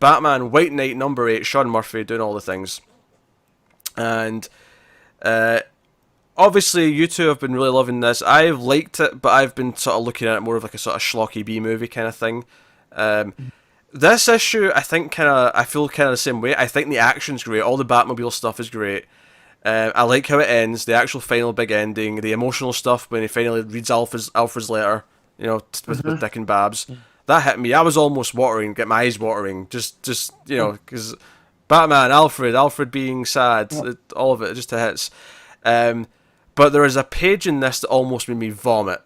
Batman White Knight #8, Sean Murphy doing all the things. And obviously you two have been really loving this. I've liked it, but I've been sort of looking at it more of like a sort of schlocky B-movie kind of thing. This issue, I feel kind of the same way. I think the action's great. All the Batmobile stuff is great. I like how it ends, the actual final big ending, the emotional stuff when he finally reads Alfred's letter, with Dick and Babs. That hit me. I was almost watering, get my eyes watering, just because Batman, Alfred being sad, all of it just hits. But there is a page in this that almost made me vomit.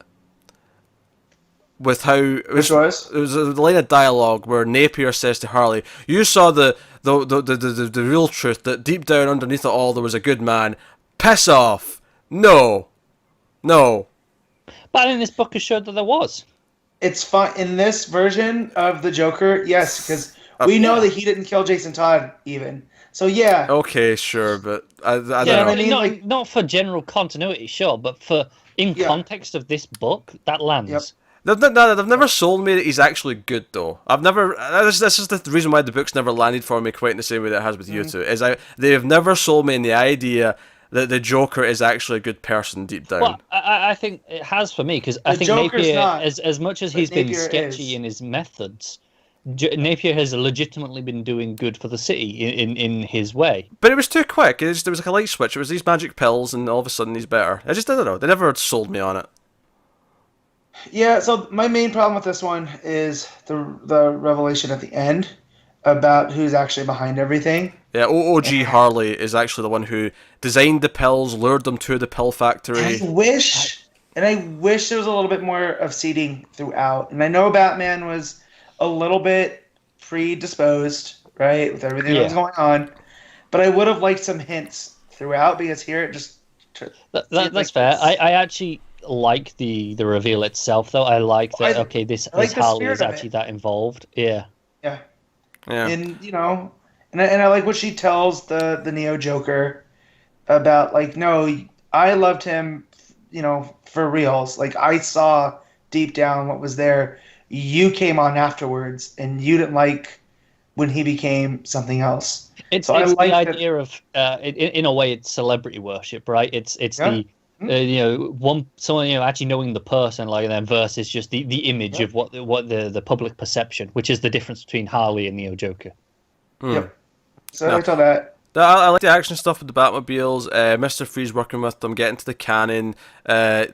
With how it was a line of dialogue where Napier says to Harley, "You saw the real truth, that deep down underneath it all there was a good man. Piss off! No." But in this book, it showed that there was. It's fine in this version of the Joker, yes, because we know that he didn't kill Jason Todd even. So yeah. Okay, sure, but I don't know. Not for general continuity, sure, but in context of this book, that lands. Yep. They've never sold me that he's actually good, though. This is the reason why the book's never landed for me quite in the same way that it has with you two. They have never sold me in the idea that the Joker is actually a good person deep down. Well, I think it has for me, because I think Napier, as much as he's been sketchy in his methods, Napier has legitimately been doing good for the city in his way. But it was too quick. There was like a light switch. It was these magic pills, and all of a sudden he's better. I don't know. They never sold me on it. Yeah, so my main problem with this one is the revelation at the end about who's actually behind everything. Yeah, OOG Harley is actually the one who designed the pills, lured them to the pill factory. I wish there was a little bit more of seeding throughout. And I know Batman was a little bit predisposed, right, with everything that was going on. But I would have liked some hints throughout, because here it just... That's fair. I actually like the reveal itself, though. I like that, this Harley is actually that involved. Yeah. Yeah. And, and I like what she tells the Neo Joker about, like, no, I loved him, for reals. Like, I saw deep down what was there. You came on afterwards, and you didn't like when he became something else. It's the idea of, in a way, it's celebrity worship, right? It's the someone actually knowing the person, like, and then versus just the image of what the public perception, which is the difference between Harley and Neo Joker. Yep. So I thought that. I like the action stuff with the Batmobiles. Mr. Freeze working with them, getting to the cannon.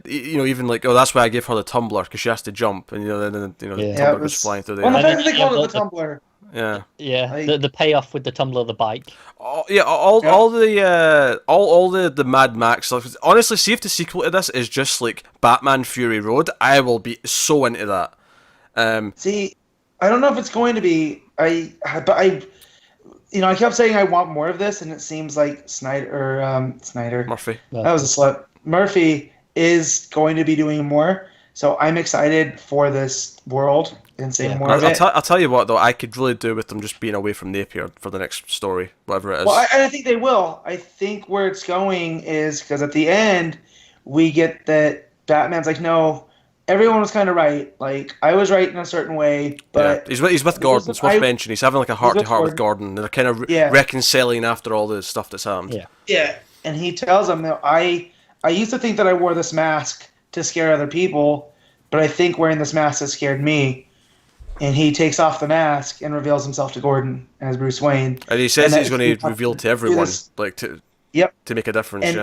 Even like, that's why I gave her the tumbler, because she has to jump, and the tumbler goes flying through the air. Well, the fact that they called it the tumbler. Yeah. Yeah. The payoff with the tumbler of the bike. All the Mad Max stuff. Honestly, see if the sequel to this is just like Batman Fury Road, I will be so into that. See, I don't know if it's going to be. I kept saying I want more of this, and it seems like Snyder Murphy. That was a slip. Murphy is going to be doing more, so I'm excited for this world and seeing more of it. I'll tell you what, though, I could really do with them just being away from Napier for the next story, whatever it is. Well, I think they will. I think where it's going is because at the end we get that Batman's like, no, everyone was kind of right. Like, I was right in a certain way, but... Yeah. He's with Gordon, it's worth mentioning. He's having like a heart-to-heart with Gordon. They're kind of reconciling after all the stuff that's happened. Yeah, and he tells him that I used to think that I wore this mask to scare other people, but I think wearing this mask has scared me. And he takes off the mask and reveals himself to Gordon as Bruce Wayne. And he says he's going to reveal to everyone, to make a difference,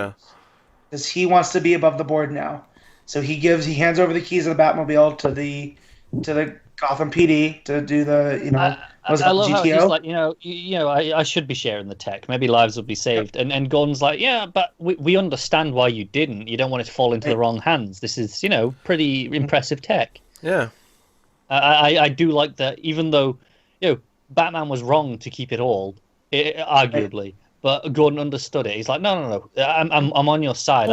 because he wants to be above the board now. So he hands over the keys of the Batmobile to the Gotham PD to do the I love GTO? how he's like, I should be sharing the tech. Maybe lives will be saved. Yep. And Gordon's like, yeah, but we understand why you didn't. You don't want it to fall into the wrong hands. This is pretty impressive tech. Yeah. I do like that, even though Batman was wrong to keep it all, arguably. But Gordon understood it. He's like, no. I'm on your side.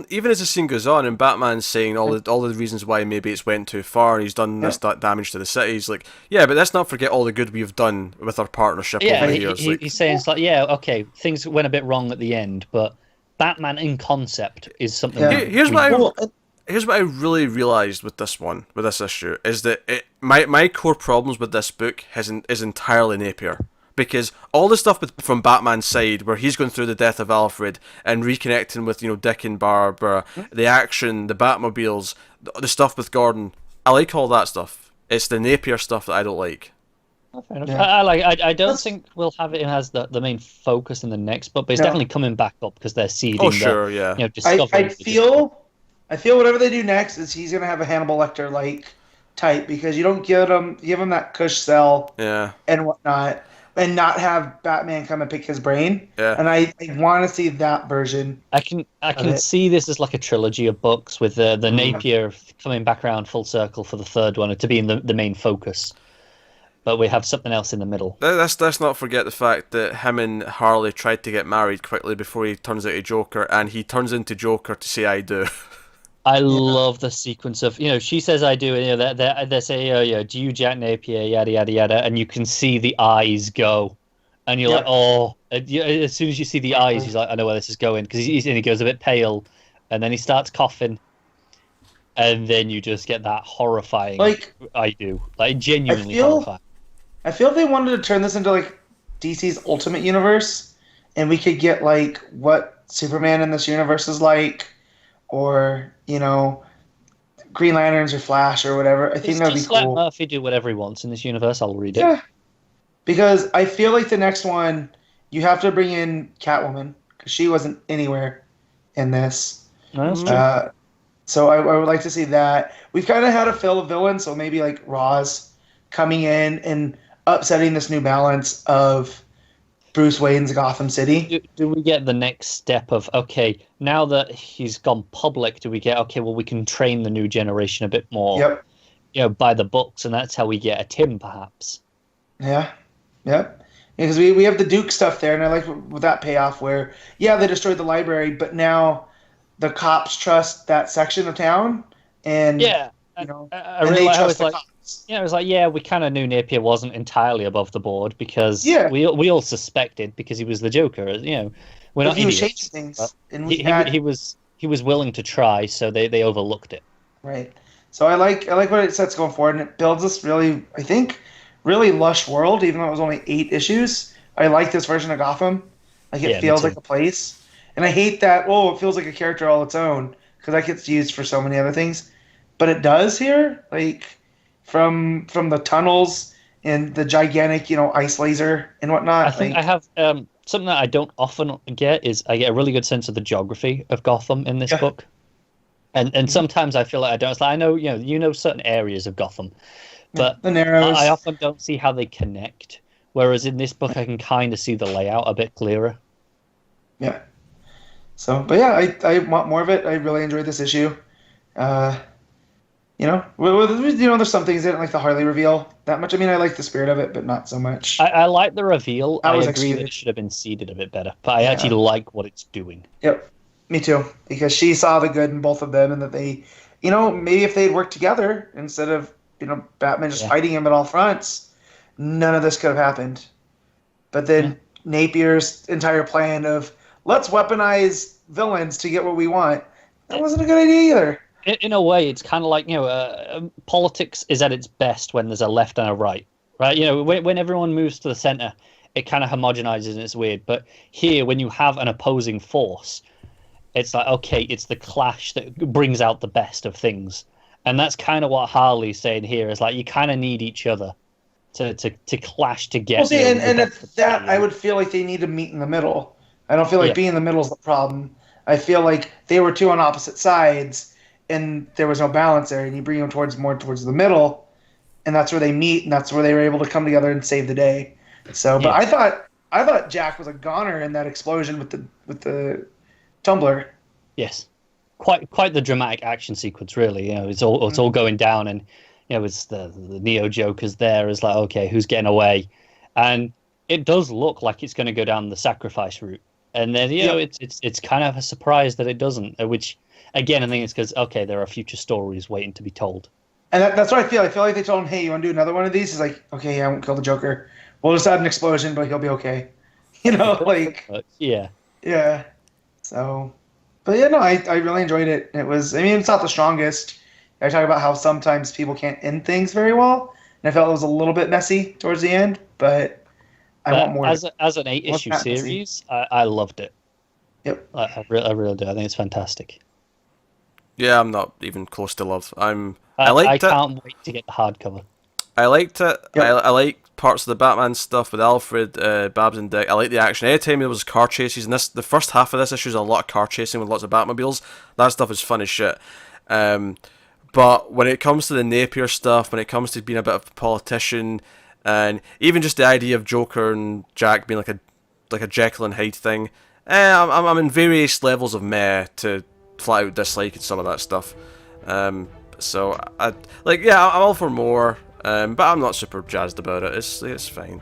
Even as the scene goes on, and Batman's saying all the reasons why maybe it's went too far, and he's done this damage to the city. He's like, yeah, but let's not forget all the good we've done with our partnership over the years. He's saying it's like, okay, things went a bit wrong at the end, but Batman in concept is something. Here's what here's what I really realized with this issue, is that my core problems with this book is entirely Napier. Because all the stuff from Batman's side, where he's going through the death of Alfred and reconnecting with, Dick and Barbara, the action, the Batmobiles, the stuff with Gordon, I like all that stuff. It's the Napier stuff that I don't like. Fair enough. Yeah. I don't think we'll have it as the main focus in the next book, but it's definitely coming back up because they're seeding. Oh sure, yeah. I feel whatever they do next is he's gonna have a Hannibal Lecter like type, because you don't give him that cush cell and whatnot, and not have Batman come and pick his brain. Yeah. And I want to see that version. I can see this as like a trilogy of books with the Napier coming back around full circle for the third one to be in the main focus. But we have something else in the middle. Let's not forget the fact that him and Harley tried to get married quickly before he turns into Joker, and he turns into Joker to say "I do." I love the sequence of, she says "I do," and they say, "Do you, Jack Napier?" Yada yada yada, and you can see the eyes go, and you're like, "Oh!" As soon as you see the eyes, he's like, "I know where this is going," because he goes a bit pale, and then he starts coughing, and then you just get that horrifying. I do, genuinely horrifying. I feel they wanted to turn this into like DC's Ultimate Universe, and we could get like what Superman in this universe is like, or Green Lanterns or Flash or whatever. I think that'd be cool. Let Murphy do whatever he wants in this universe. I'll read it. Yeah, because I feel like the next one you have to bring in Catwoman, because she wasn't anywhere in this. No, that's true. So I would like to see that. We've kind of had a fill of villains, so maybe like Roz coming in and upsetting this new balance of Bruce Wayne's Gotham City. Do we get the next step of, okay, now that he's gone public, do we get, okay, well, we can train the new generation a bit more, by the books, and that's how we get a Tim, perhaps. Yeah, because we have the Duke stuff there, and I like with that payoff where, they destroyed the library, but now the cops trust that section of town, and, I and really they trust the like, cops. Yeah, it was like, we kind of knew Napier wasn't entirely above the board because we all suspected, because he was the Joker. We're not idiots. Things, and he was willing to try, so they overlooked it. Right. So I like what it sets going forward, and it builds this really, I think, really lush world. Even though it was only 8 issues, I like this version of Gotham. Like it feels like a place, and I hate that. Oh, it feels like a character all its own, because that gets used for so many other things, but it does here, like. From the tunnels and the gigantic, ice laser and whatnot. I think I have something that I don't often get is I get a really good sense of the geography of Gotham in this book, and sometimes I feel like I don't. It's like, I know, certain areas of Gotham, but the Narrows. I often don't see how they connect. Whereas in this book, I can kind of see the layout a bit clearer. Yeah. So, but I want more of it. I really enjoyed this issue. There's some things in it, like the Harley reveal that much. I mean, I like the spirit of it, but not so much. I like the reveal. I agree executed. that it should have been seeded a bit better, but I actually like what it's doing. Yep, me too. Because she saw the good in both of them, and that they, maybe if they'd worked together instead of, Batman just fighting him at all fronts, none of this could have happened. But then Napier's entire plan of let's weaponize villains to get what we want, that wasn't a good idea either. In a way, it's kind of like, politics is at its best when there's a left and a right, right? When everyone moves to the center, it kind of homogenizes and it's weird. But here, when you have an opposing force, it's like, okay, it's the clash that brings out the best of things. And that's kind of what Harley's saying here, is like, you kind of need each other to clash together. Well, see, and at that, I would feel like they need to meet in the middle. I don't feel like being in the middle is the problem. I feel like they were two on opposite sides, and there was no balance there, and you bring them more towards the middle, and that's where they meet, and that's where they were able to come together and save the day. So, but I thought Jack was a goner in that explosion with the tumbler. Yes, quite the dramatic action sequence, really. It's all going down, and it's the Neo Joker's there. It's like, okay, who's getting away? And it does look like it's going to go down the sacrifice route, and then it's kind of a surprise that it doesn't, which. Again, I think it's because, okay, there are future stories waiting to be told. And that's what I feel. I feel like they told him, hey, you want to do another one of these? He's like, okay, I won't kill the Joker. We'll just add an explosion, but he'll be okay. Yeah. Yeah. So, But yeah, no, I really enjoyed it. It was, I mean, it's not the strongest. I talk about how sometimes people can't end things very well, and I felt it was a little bit messy towards the end, but I want more. As an 8-issue series, I loved it. Yep. I really do. I think it's fantastic. Yeah, I'm not even close to love. I liked it. I can't wait to get the hardcover. I liked it. Yep. I like parts of the Batman stuff with Alfred, Babs and Dick. I like the action. Anytime there was car chases, and the first half of this issue is a lot of car chasing with lots of Batmobiles. That stuff is fun as shit. But when it comes to the Napier stuff, when it comes to being a bit of a politician, and even just the idea of Joker and Jack being like a Jekyll and Hyde thing, I'm in various levels of meh to flat out disliking some of that stuff. So I'm all for more. But I'm not super jazzed about it. It's fine.